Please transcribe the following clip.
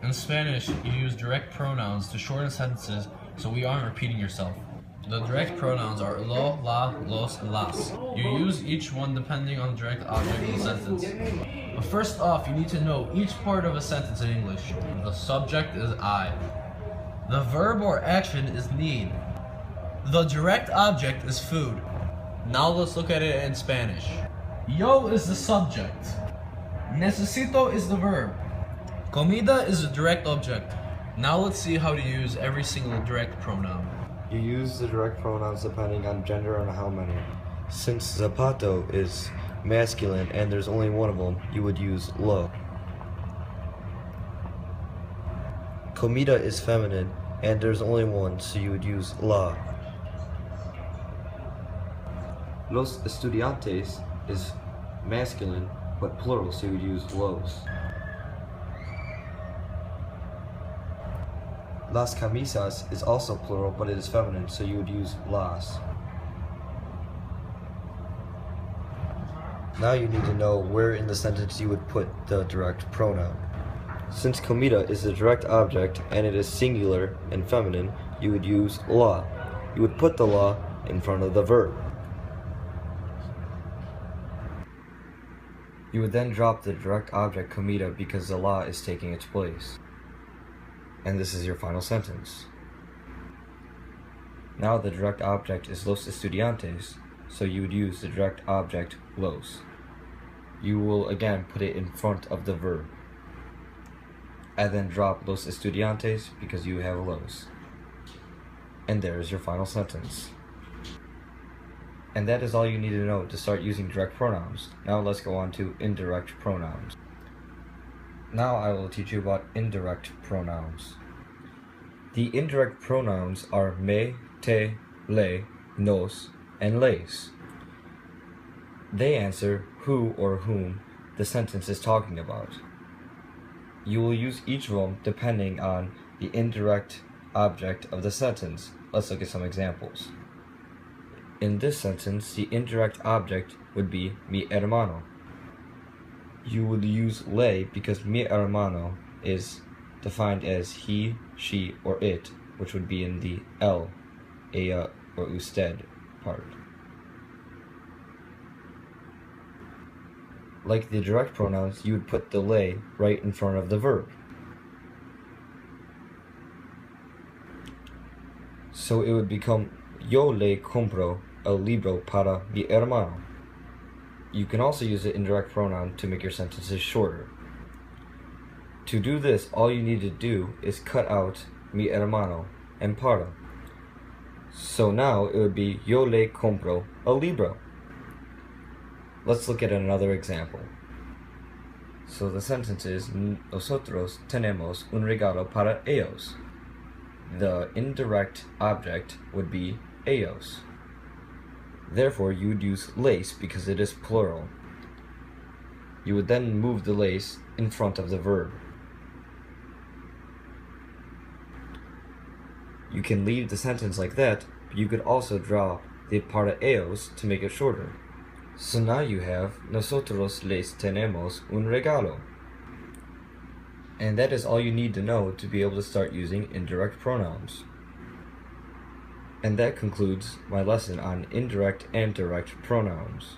In Spanish, you use direct pronouns to shorten sentences so we aren't repeating yourself. The direct pronouns are lo, la, los, and las. You use each one depending on the direct object of the sentence. But first off, you need to know each part of a sentence in English. The subject is I. The verb or action is need. The direct object is food. Now let's look at it in Spanish. Yo is the subject. Necesito is the verb. Comida is the direct object. Now let's see how to use every single direct pronoun. You use the direct pronouns depending on gender and how many. Since zapato is masculine and there's only one of them, you would use lo. Comida is feminine and there's only one, so you would use la. Los estudiantes is masculine but plural, so you would use los. Las camisas is also plural, but it is feminine, so you would use las. Now you need to know where in the sentence you would put the direct pronoun. Since comida is the direct object and it is singular and feminine, you would use la. You would put the la in front of the verb. You would then drop the direct object comida because the la is taking its place. And this is your final sentence. Now the direct object is los estudiantes, so you would use the direct object los. You will again put it in front of the verb. And then drop los estudiantes because you have los. And there is your final sentence. And that is all you need to know to start using direct pronouns. Now let's go on to indirect pronouns. Now I will teach you about indirect pronouns. The indirect pronouns are me, te, le, nos, and les. They answer who or whom the sentence is talking about. You will use each of them depending on the indirect object of the sentence. Let's look at some examples. In this sentence, the indirect object would be mi hermano. You would use le because mi hermano is defined as he, she, or it, which would be in the el, ella, or usted part. Like the direct pronouns, you would put the le right in front of the verb. So it would become yo le compro el libro para mi hermano. You can also use the indirect pronoun to make your sentences shorter. To do this, all you need to do is cut out mi hermano and para. So now it would be yo le compro el libro. Let's look at another example. So the sentence is nosotros tenemos un regalo para ellos. The indirect object would be ellos. Therefore, you would use les because it is plural. You would then move the les in front of the verb. You can leave the sentence like that, but you could also draw the para ellos to make it shorter. So now you have nosotros les tenemos un regalo. And that is all you need to know to be able to start using indirect pronouns. And that concludes my lesson on indirect and direct pronouns.